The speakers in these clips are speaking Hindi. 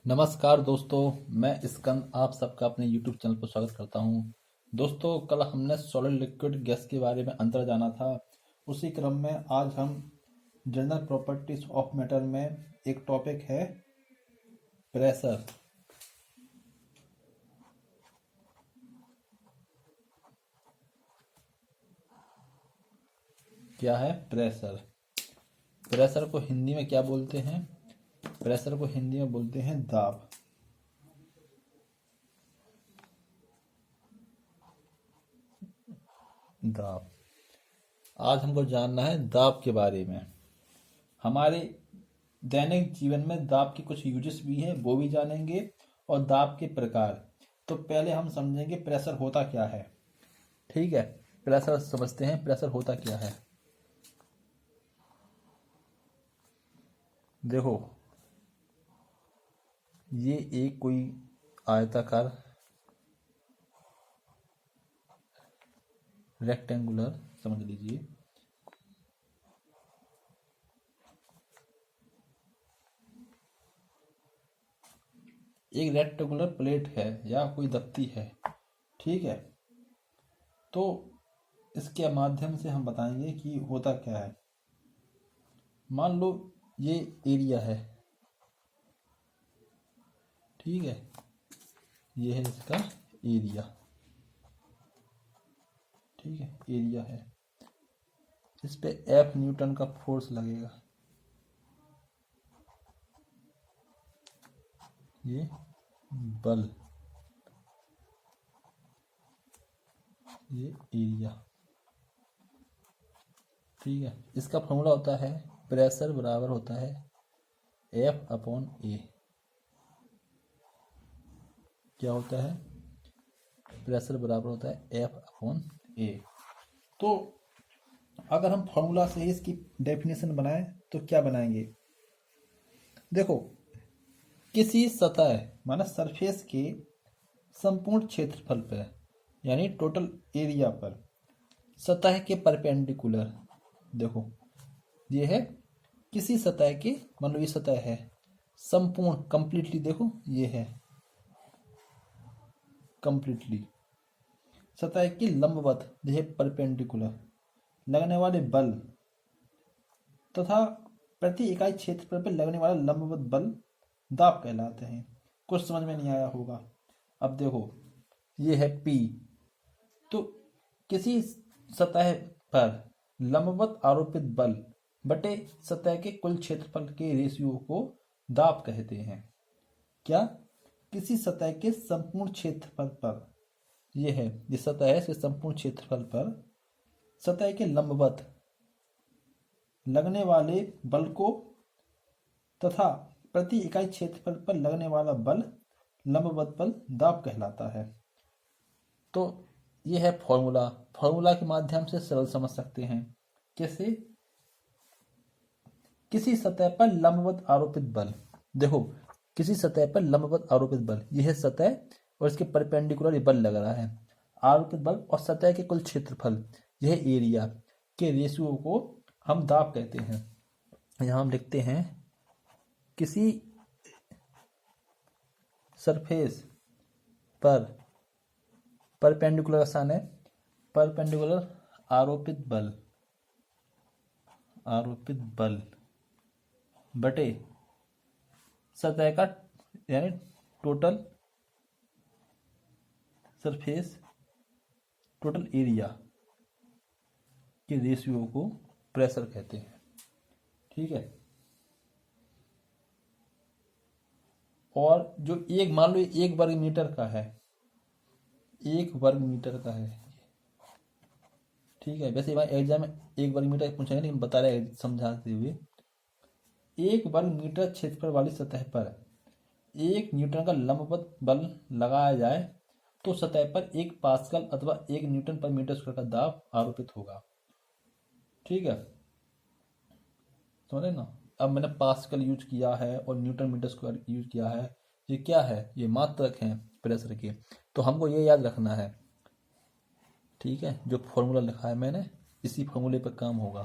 नमस्कार दोस्तों, मैं स्कंद आप सबका अपने YouTube चैनल पर स्वागत करता हूं। दोस्तों, कल हमने सॉलिड लिक्विड गैस के बारे में अंतर जाना था। उसी क्रम में आज हम जनरल प्रॉपर्टीज ऑफ मैटर में एक टॉपिक है प्रेशर। क्या है प्रेशर? प्रेशर को हिंदी में क्या बोलते हैं? प्रेशर को हिंदी में बोलते हैं दाब। दाब। आज हमको जानना है दाब के बारे में। हमारे दैनिक जीवन में दाब के कुछ यूजेस भी हैं, वो भी जानेंगे, और दाब के प्रकार। तो पहले हम समझेंगे प्रेशर होता क्या है। ठीक है, प्रेशर समझते हैं। प्रेशर होता क्या है? देखो, ये एक कोई आयताकार रेक्टेंगुलर समझ लीजिए, एक रेक्टेंगुलर प्लेट है या कोई दफ्ती है। ठीक है, तो इसके माध्यम से हम बताएंगे कि होता क्या है। मान लो ये एरिया है। ठीक है, ये है इसका एरिया। ठीक है, एरिया है। इस पे F न्यूटन का फोर्स लगेगा। ये बल, ये एरिया। ठीक है, इसका फॉर्मूला होता है प्रेशर बराबर होता है F/A। क्या होता है? प्रेशर बराबर होता है F/A। तो अगर हम फॉर्मूला से ही इसकी डेफिनेशन बनाएं तो क्या बनाएंगे? देखो, किसी सतह माना सरफेस के संपूर्ण क्षेत्रफल पर, यानी टोटल एरिया पर, सतह के परपेंडिकुलर। देखो, ये है किसी सतह के, मान लो ये सतह है, संपूर्ण कंप्लीटली, देखो ये है कंप्लीटली सतह की लंबवत, यह परपेंडिकुलर, लगने वाले बल तथा प्रति इकाई क्षेत्रफल पर लगने वाला लंबवत बल दाब कहलाते हैं। कुछ समझ में नहीं आया होगा। अब देखो, ये है P। तो किसी सतह पर लंबवत आरोपित बल बटे सतह के कुल क्षेत्रफल के रेशियो को दाब कहते हैं। क्या? किसी सतह के संपूर्ण क्षेत्रफल पर, यह है ये सतह है, इसके संपूर्ण क्षेत्रफल पर सतह के लंबवत लगने वाले बल को तथा प्रति इकाई क्षेत्रफल पर लगने वाला बल लंबवत बल दाब कहलाता है। तो यह है फॉर्मूला। फॉर्मूला के माध्यम से सरल समझ सकते हैं। कैसे? किसी सतह पर लंबवत आरोपित बल। देखो, किसी सतह पर लंबवत आरोपित बल, यह है सतह और इसके परपेंडिकुलर बल लग रहा है। आरोपित बल और सतह के कुल क्षेत्रफल, यह एरिया के रेशियो को हम दाब कहते हैं। यहां हम लिखते हैं किसी सरफेस पर परपेंडिकुलर आसान है, परपेंडिकुलर आरोपित बल बटे सतह का, यानी टोटल सरफेस, टोटल एरिया के रेशियो को प्रेशर कहते हैं। ठीक है, और जो एक, मान लो एक वर्ग मीटर का है, एक वर्ग मीटर का है। ठीक है, वैसे एग्जाम में एक वर्ग मीटर पूछेंगे, लेकिन बता रहे समझाते हुए, एक वर्ग मीटर क्षेत्रफल वाली सतह पर 1 न्यूटन का लंबवत बल लगाया जाए तो सतह पर 1 पास्कल अथवा 1 न्यूटन पर मीटर स्क्वायर का दाब आरोपित होगा। ठीक है, समझे ना? अब मैंने पास्कल यूज किया है और न्यूटन मीटर स्क्वायर यूज किया है। ये क्या है? ये मात्रक हैं प्रेशर के। तो हमको ये याद रखना है। ठीक है, जो फॉर्मूला लिखा है मैंने, इसी फॉर्मूले पर काम होगा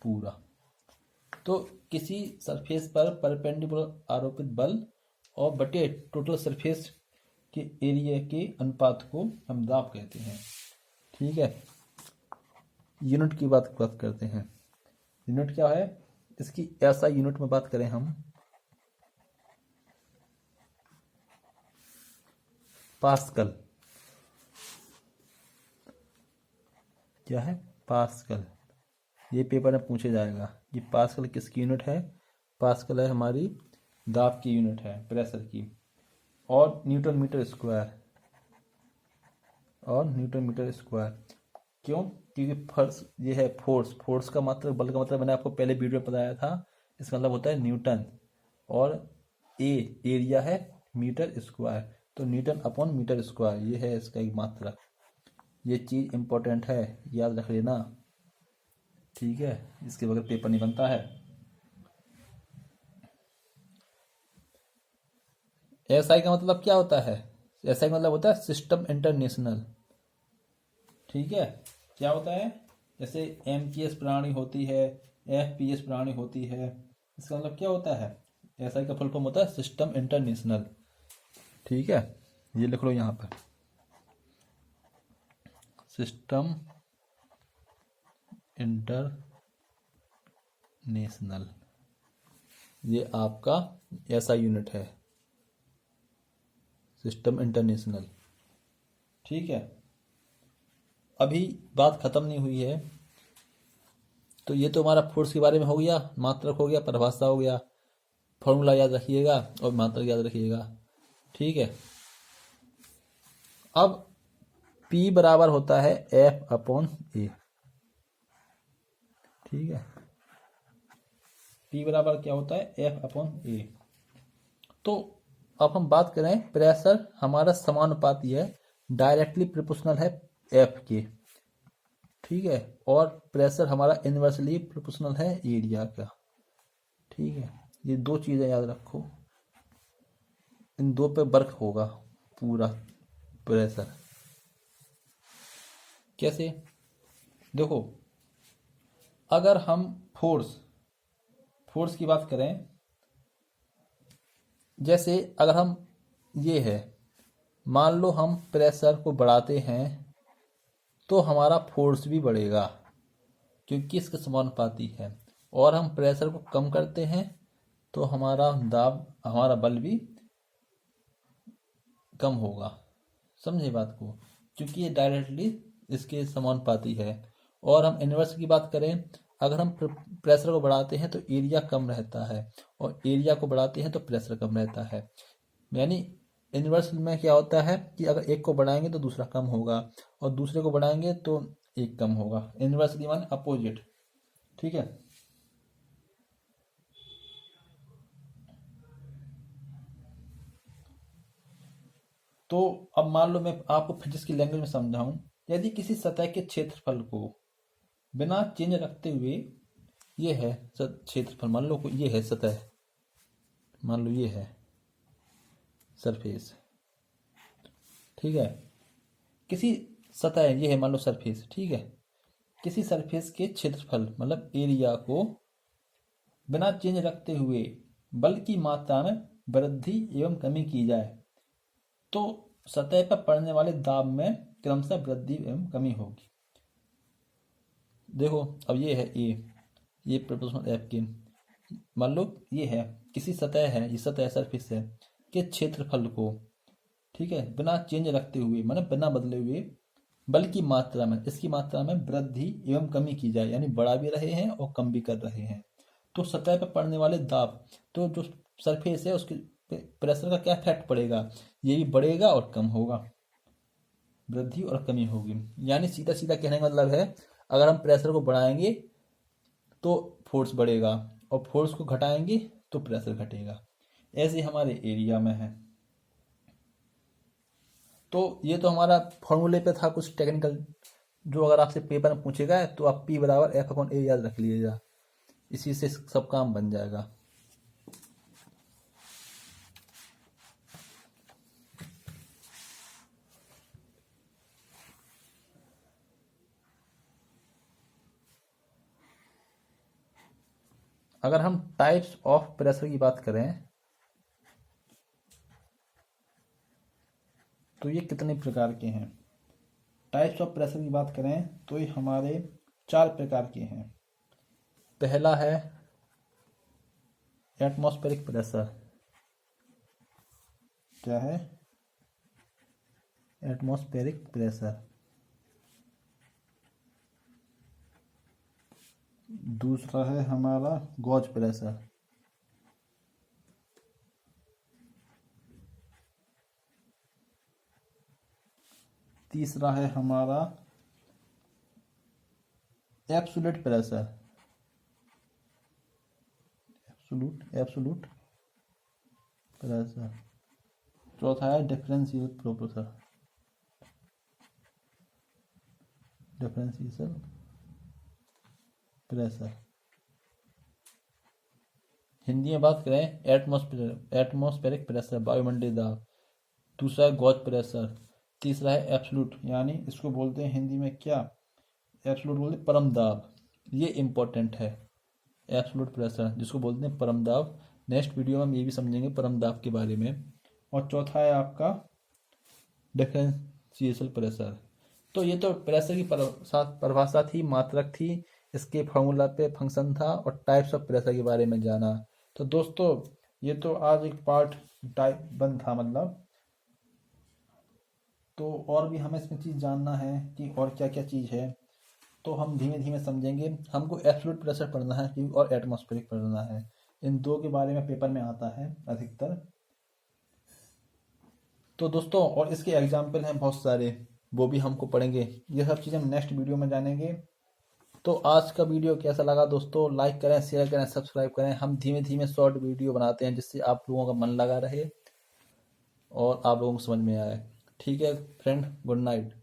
पूरा। तो किसी सरफेस पर परपेंडिकुलर आरोपित बल और बटे टोटल सरफेस के एरिया के अनुपात को हम दाब कहते हैं। ठीक है, यूनिट की बात करते हैं। यूनिट क्या है इसकी, ऐसा यूनिट में बात करें हम, पास्कल। क्या है? पास्कल। ये पेपर में पूछे जाएगा कि पास्कल किसकी यूनिट है। पास्कल है हमारी दाब की यूनिट है, प्रेशर की। और न्यूटन मीटर स्क्वायर, और न्यूटन मीटर स्क्वायर क्यों? क्योंकि फर्स ये है फोर्स, फोर्स का मतलब, बल का मतलब मैंने आपको पहले वीडियो में बताया था, इसका मतलब होता है न्यूटन। और एरिया है मीटर स्क्वायर, तो न्यूटन अपॉन मीटर स्क्वायर, ये है इसका एक मात्रा। ये चीज़ इंपॉर्टेंट है, याद रख लेना। ठीक है, इसके बगैर पेपर नहीं बनता है। एसआई का मतलब क्या होता है? एसआई का मतलब होता है सिस्टम इंटरनेशनल। ठीक है, क्या होता है? जैसे एमजीएस प्रणाली होती है, एफपीएस प्रणाली होती है, इसका मतलब क्या होता है? एसआई का फुल फॉर्म होता है सिस्टम इंटरनेशनल। ठीक है, ये लिख लो यहाँ पर, सिस्टम इंटरनेशनल, ये आपका ऐसा यूनिट है, सिस्टम इंटरनेशनल। ठीक है, अभी बात खत्म नहीं हुई है। तो ये तो हमारा फोर्स के बारे में हो गया, मात्रक हो गया, परिभाषा हो गया, फॉर्मूला याद रखिएगा और मात्रक याद रखिएगा। ठीक है, अब P बराबर होता है F अपॉन ए। ठीक है, P बराबर क्या होता है? F अपॉन ए। तो अब हम बात करें, प्रेशर हमारा समानुपाती है, डायरेक्टली प्रोपोर्शनल है F के। ठीक है, और प्रेशर हमारा इनवर्सली प्रोपोर्शनल है एरिया का। ठीक है, ये दो चीज़ें याद रखो, इन दो पे वर्क होगा पूरा प्रेशर। कैसे? देखो, अगर हम फोर्स की बात करें, जैसे अगर हम, ये है, मान लो हम प्रेशर को बढ़ाते हैं तो हमारा फोर्स भी बढ़ेगा क्योंकि इसके समानुपाती है, और हम प्रेशर को कम करते हैं तो हमारा दाब, हमारा बल भी कम होगा। समझे बात को? क्योंकि ये डायरेक्टली इसके समानुपाती है। और हम इन्वर्स की बात करें, अगर हम प्रेशर को बढ़ाते हैं तो एरिया कम रहता है, और एरिया को बढ़ाते हैं तो प्रेशर कम रहता है। यानी इन्वर्स में क्या होता है कि अगर एक को बढ़ाएंगे तो दूसरा कम होगा, और दूसरे को बढ़ाएंगे तो एक कम होगा। इन्वर्सली मान अपोजिट। ठीक है, तो अब मान लो मैं आपको फिजिक्स की लैंग्वेज में समझाऊं, यदि किसी सतह के क्षेत्रफल को बिना चेंज रखते हुए, ये है क्षेत्रफल, मान लो ये है सतह, मान लो ये है सरफेस। ठीक है, किसी सतह, ये है मान लो सरफेस। ठीक है, किसी सरफेस के क्षेत्रफल मतलब एरिया को बिना चेंज रखते हुए बल की मात्रा में वृद्धि एवं कमी की जाए तो सतह पर पड़ने वाले दाब में क्रमशः वृद्धि एवं कमी होगी। देखो, अब ये है ए, ये प्रोपोर्शनल एफ के, मान लो ये है, किसी सतह है, ये सतह सरफेस है, के क्षेत्रफल को, ठीक है, बिना चेंज रखते हुए मतलब बिना बदले हुए बल की मात्रा में, इसकी मात्रा में वृद्धि एवं कमी की जाए, यानी बढ़ा भी रहे हैं और कम भी कर रहे हैं, तो सतह पर पड़ने वाले दाब, तो जो सरफेस है उसके प्रेशर का क्या इफेक्ट पड़ेगा, ये भी बढ़ेगा और कम होगा, वृद्धि और कमी होगी। यानी सीधा सीधा कहने का मतलब है, अगर हम प्रेशर को बढ़ाएंगे तो फोर्स बढ़ेगा, और फोर्स को घटाएंगे तो प्रेशर घटेगा। ऐसे हमारे एरिया में है। तो ये तो हमारा फॉर्मूले पे था कुछ टेक्निकल, जो अगर आपसे पेपर में पूछेगा तो आप P बराबर F अपॉन ए याद रख लीजिएगा, इसी से सब काम बन जाएगा। अगर हम टाइप्स ऑफ प्रेशर की बात करें, तो ये कितने प्रकार के हैं। टाइप्स ऑफ प्रेशर की बात करें तो ये हमारे 4 प्रकार के हैं। पहला है एटमॉस्फेरिक प्रेशर। क्या है? Atmospheric pressure. दूसरा है हमारा गॉज प्रेशर। तीसरा है हमारा एब्सोल्यूट प्रेशर। Absolute pressure. चौथा है differential pressure. Differential pressure. Hindi में बात करें एटमॉस्फेरिक प्रेशर, वायुमंडलीय दाब। दूसरा है गॉज प्रेशर। तीसरा है एब्सोल्यूट, यानी इसको बोलते हैं हिंदी में क्या? एब्सोल्यूट बोलते हैं परम दाब। ये इंपॉर्टेंट है, एब्सोल्यूट प्रेशर जिसको बोलते हैं परम दाब। नेक्स्ट वीडियो में हम ये भी समझेंगे परम दाब के बारे में। और चौथा है आपका डिफरेंशियल प्रेशर। तो ये तो प्रेशर की परिभाषा थी, मात्रक थी, इसके फॉर्मूला पे फंक्शन था और टाइप्स ऑफ प्रेशर के बारे में जाना। तो दोस्तों ये तो आज एक पार्ट टाइप 1 था मतलब। तो और भी हमें इसमें चीज़ जानना है कि और क्या क्या चीज़ है, तो हम धीमे धीमे समझेंगे। हमको एब्सोल्यूट प्रेशर पढ़ना है कि और एटमॉस्फेरिक पढ़ना है। इन दो के बारे में पेपर में आता है अधिकतर। तो दोस्तों और इसके एग्जाम्पल हैं बहुत सारे, वो भी हमको पढ़ेंगे। ये सब चीज़ें हम नेक्स्ट वीडियो में जानेंगे। तो आज का वीडियो कैसा लगा दोस्तों? लाइक करें, शेयर करें, सब्सक्राइब करें। हम धीमे धीमे शॉर्ट वीडियो बनाते हैं जिससे आप लोगों का मन लगा रहे और आप लोगों को समझ में आए। ठीक है फ्रेंड, गुड नाइट।